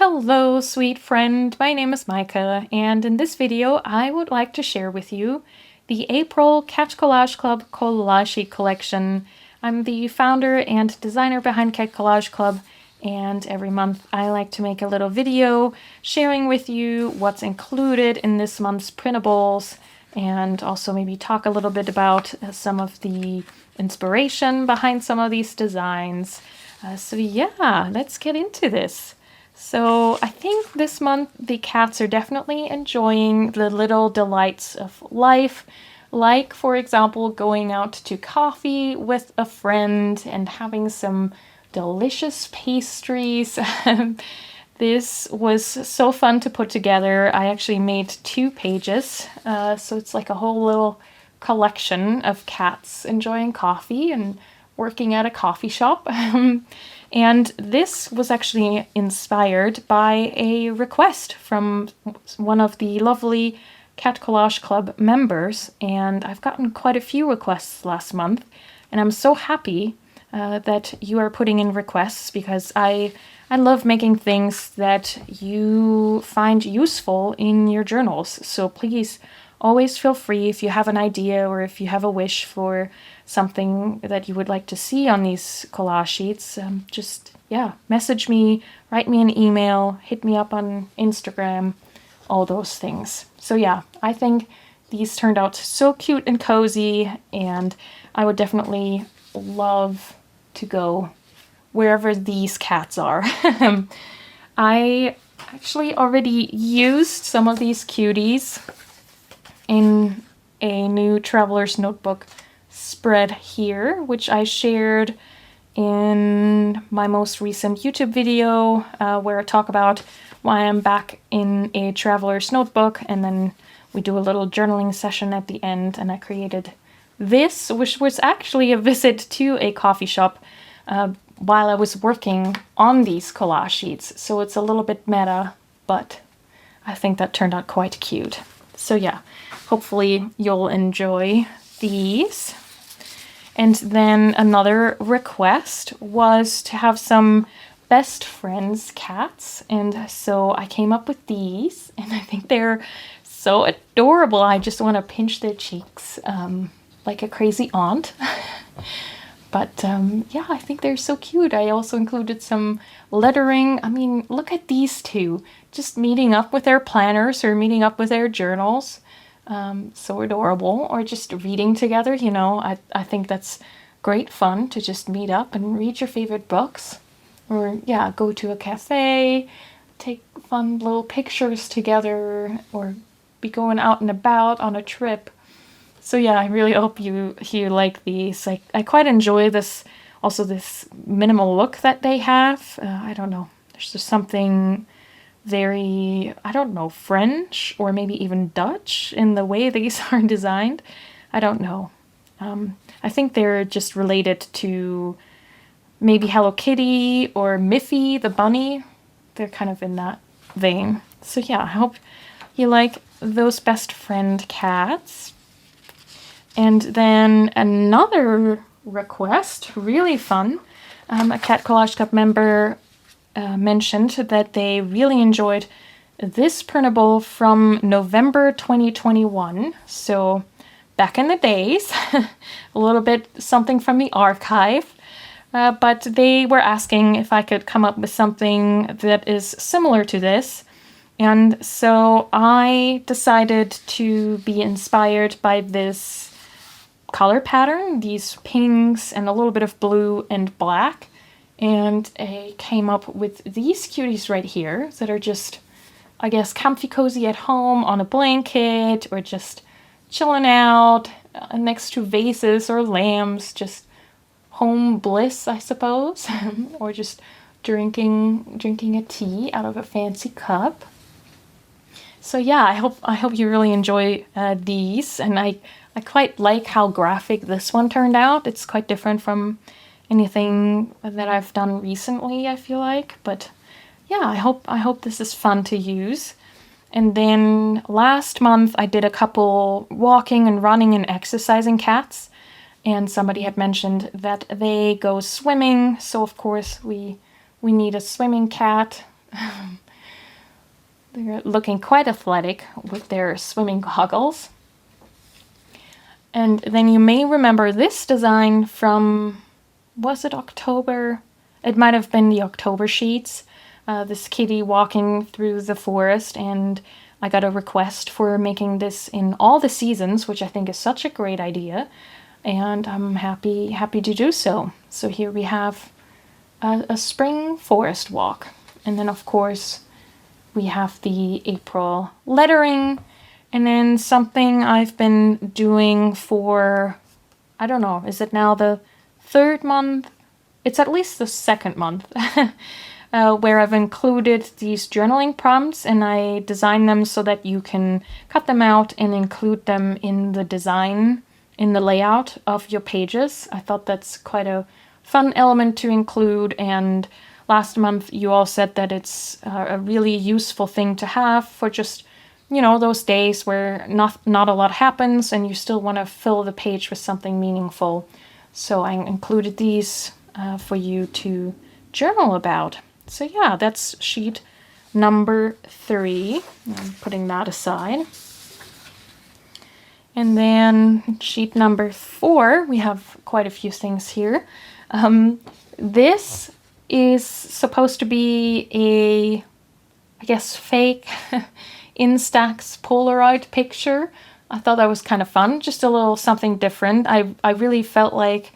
Hello, sweet friend. My name is Micah, and in this video, I would like to share with you the April Cat Collage Club Collage collection. I'm the founder and designer behind Cat Collage Club, and every month I like to make a little video sharing with you what's included in this month's printables, and also maybe talk a little bit about some of the inspiration behind some of these designs. So yeah, let's get into this. So I think this month the cats are definitely enjoying the little delights of life, like for example going out to coffee with a friend and having some delicious pastries. This was so fun to put together. I actually made 2 pages, so it's like a whole little collection of cats enjoying coffee and working at a coffee shop. And this was actually inspired by a request from one of the lovely Cat Collage Club members, and I've gotten quite a few requests last month, and I'm so happy that you are putting in requests, because I love making things that you find useful in your journals. So please always feel free, if you have an idea or if you have a wish for something that you would like to see on these collage sheets, just message me, write me an email, hit me up on Instagram, all those things. So yeah, I think these turned out so cute and cozy, and I would definitely love to go wherever these cats are. I actually already used some of these cuties in a new traveler's notebook spread here, which I shared in my most recent YouTube video, where I talk about why I'm back in a traveler's notebook, and then we do a little journaling session at the end, and I created this, which was actually a visit to a coffee shop while I was working on these collage sheets. So it's a little bit meta, but I think that turned out quite cute. So yeah, hopefully you'll enjoy these. And then another request was to have some best friends cats, and so I came up with these, and I think they're so adorable. I just want to pinch their cheeks like a crazy aunt. But yeah, I think they're so cute. I also included some lettering. I mean, look at these two, just meeting up with their planners or meeting up with their journals. So adorable. Or just reading together, you know. I think that's great fun to just meet up and read your favorite books. Or yeah, go to a cafe, take fun little pictures together, or be going out and about on a trip. So yeah, I really hope you like these. I quite enjoy this, also this minimal look that they have. I don't know, there's just something very, I don't know, French or maybe even Dutch in the way these are designed. I don't know. I think they're just related to maybe Hello Kitty or Miffy the bunny. They're kind of in that vein. So yeah, I hope you like those best friend cats. And then another request, really fun. A Cat Collage Club member mentioned that they really enjoyed this printable from November 2021. So back in the days, a little bit something from the archive. But they were asking if I could come up with something that is similar to this. And so I decided to be inspired by this color pattern, these pinks and a little bit of blue and black, and I came up with these cuties right here that are just, I guess, comfy cozy at home on a blanket, or just chilling out next to vases or lamps, just home bliss, I suppose. Or just drinking a tea out of a fancy cup. So yeah, I hope you really enjoy these, and I quite like how graphic this one turned out. It's quite different from anything that I've done recently, I feel like. But yeah, I hope this is fun to use. And then last month I did a couple walking and running and exercising cats, and somebody had mentioned that they go swimming, so of course we need a swimming cat. They're looking quite athletic with their swimming goggles. And then you may remember this design from, was it October? It might have been the October sheets. This kitty walking through the forest, and I got a request for making this in all the seasons, which I think is such a great idea, and I'm happy to do so. So here we have a spring forest walk, and then of course we have the April lettering, and then something I've been doing for, I don't know, is it now the third month? It's at least the second month. Where I've included these journaling prompts, and I design them so that you can cut them out and include them in the design, in the layout of your pages. I thought that's quite a fun element to include, and last month you all said that it's a really useful thing to have for just, you know, those days where not a lot happens and you still want to fill the page with something meaningful. So I included these for you to journal about. So yeah, that's sheet number 3. I'm putting that aside. And then sheet number 4, we have quite a few things here. This is supposed to be a, I guess, fake Instax Polaroid picture. I thought that was kind of fun, just a little something different. I really felt like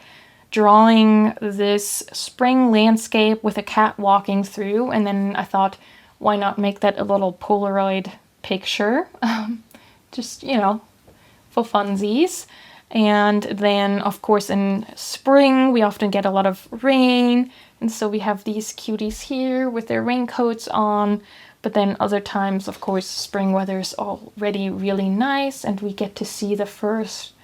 drawing this spring landscape with a cat walking through, and then I thought, why not make that a little Polaroid picture? Just, you know, for funsies. And then, of course, in spring, we often get a lot of rain, and so we have these cuties here with their raincoats on. But then other times, of course, spring weather is already really nice, and we get to see the first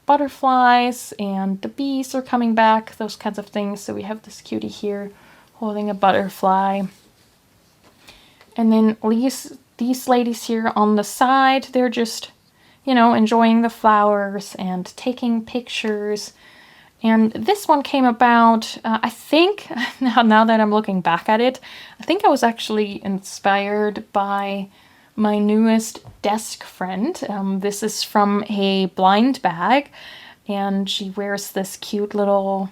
butterflies, and the bees are coming back, those kinds of things. So we have this cutie here holding a butterfly. And then these ladies here on the side, they're just, you know, enjoying the flowers and taking pictures. And this one came about, I think, now that I'm looking back at it, I think I was actually inspired by my newest desk friend. This is from a blind bag, and she wears this cute little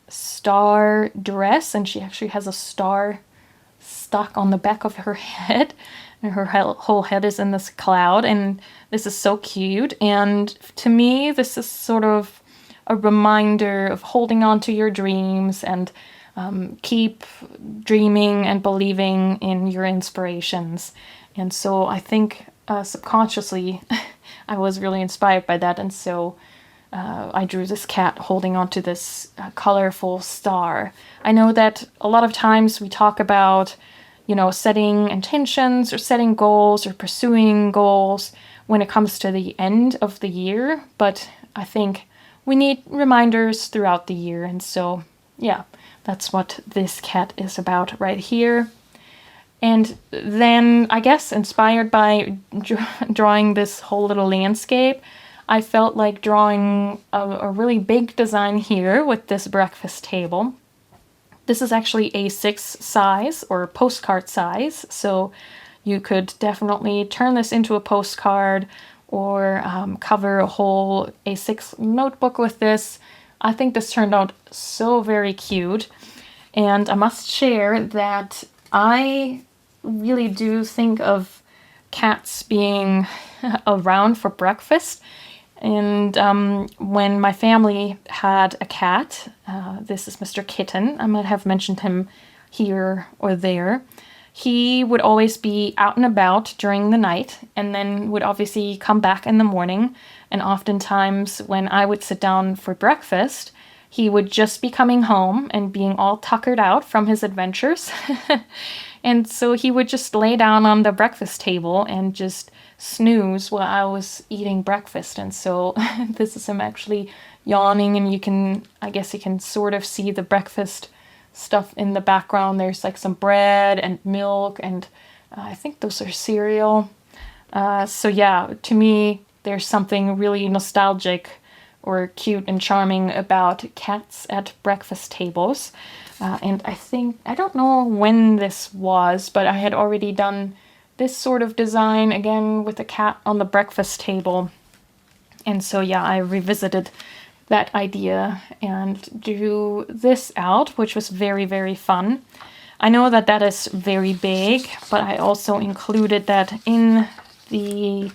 star dress, and she actually has a star stuck on the back of her head, and her whole head is in this cloud, and this is so cute. And to me, this is sort of a reminder of holding on to your dreams and keep dreaming and believing in your inspirations. And so I think subconsciously I was really inspired by that, and so I drew this cat holding onto this colorful star. I know that a lot of times we talk about, you know, setting intentions or setting goals or pursuing goals when it comes to the end of the year, but I think we need reminders throughout the year, and so yeah, that's what this cat is about right here. And then, I guess, inspired by drawing this whole little landscape, I felt like drawing a really big design here with this breakfast table. This is actually A6 size, or postcard size, so you could definitely turn this into a postcard or cover a whole A6 notebook with this. I think this turned out so very cute, and I must share that I really do think of cats being around for breakfast. And when my family had a cat, this is Mr. Kitten, I might have mentioned him here or there, he would always be out and about during the night, and then would obviously come back in the morning. And oftentimes when I would sit down for breakfast, he would just be coming home and being all tuckered out from his adventures. And so he would just lay down on the breakfast table and just snooze while I was eating breakfast. And so this is him actually yawning, and I guess you can sort of see the breakfast stuff in the background. There's like some bread and milk, and I think those are cereal. So yeah, to me, there's something really nostalgic or cute and charming about cats at breakfast tables. And I don't know when this was, but I had already done this sort of design again with a cat on the breakfast table. And so yeah, I revisited that idea and drew this out, which was very, very fun. I know that that is very big, but I also included that in the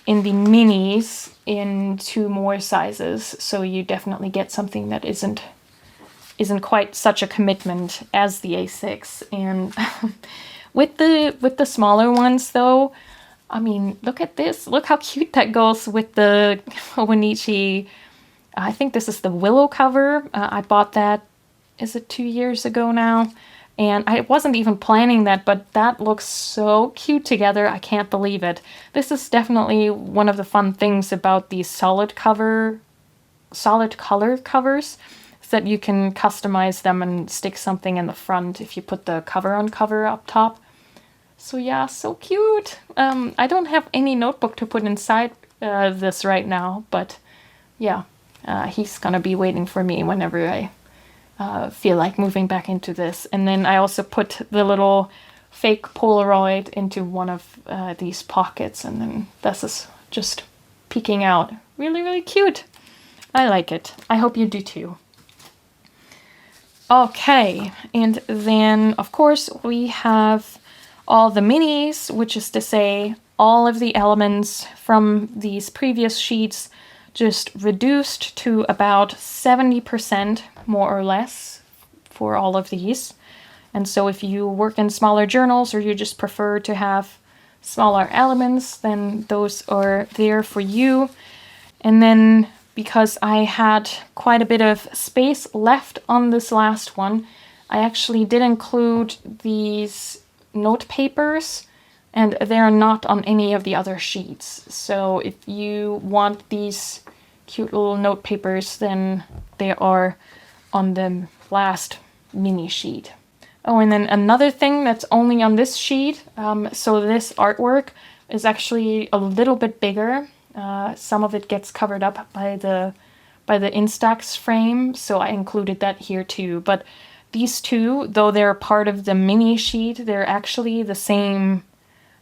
minis in 2 more sizes, so you definitely get something that isn't quite such a commitment as the A6. And with the smaller ones though, I mean, look at this. Look how cute that goes with the Owenichi. I think this is the willow cover. I bought that, is it 2 years ago now? And I wasn't even planning that, but that looks so cute together. I can't believe it. This is definitely one of the fun things about these solid color covers, is that you can customize them and stick something in the front if you put the cover on cover up top. So yeah, so cute. I don't have any notebook to put inside this right now, but yeah, he's gonna be waiting for me whenever I feel like moving back into this. And then I also put the little fake Polaroid into one of these pockets, and then this is just peeking out. Really, really cute. I like it. I hope you do too. Okay, and then of course we have all the minis, which is to say all of the elements from these previous sheets just reduced to about 70% more or less for all of these. And so if you work in smaller journals or you just prefer to have smaller elements, then those are there for you. And then because I had quite a bit of space left on this last one, I actually did include these note papers, and they're not on any of the other sheets. So if you want these cute little note papers, then they are on the last mini sheet. Oh, and then another thing that's only on this sheet, so this artwork is actually a little bit bigger. Some of it gets covered up by the Instax frame, so I included that here too. But these two, though they're part of the mini sheet, they're actually the same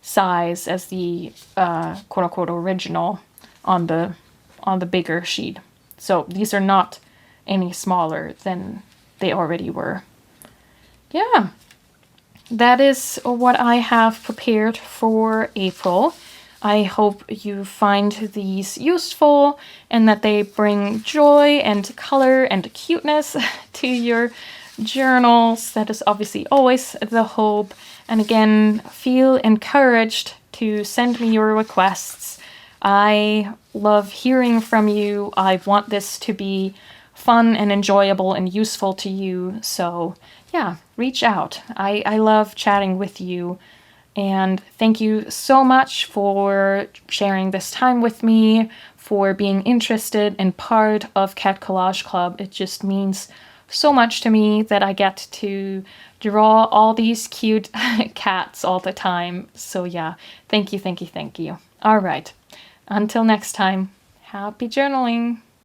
size as the quote-unquote original on the bigger sheet. So these are not any smaller than they already were. Yeah, that is what I have prepared for April. I hope you find these useful and that they bring joy and color and cuteness to your journals. That is obviously always the hope. And again, feel encouraged to send me your requests. I love hearing from you. I want this to be fun and enjoyable and useful to you. So yeah, reach out. I love chatting with you. And thank you so much for sharing this time with me, for being interested and part of Cat Collage Club. It just means so much to me that I get to draw all these cute cats all the time. So yeah, thank you, thank you, thank you. All right, until next time, happy journaling.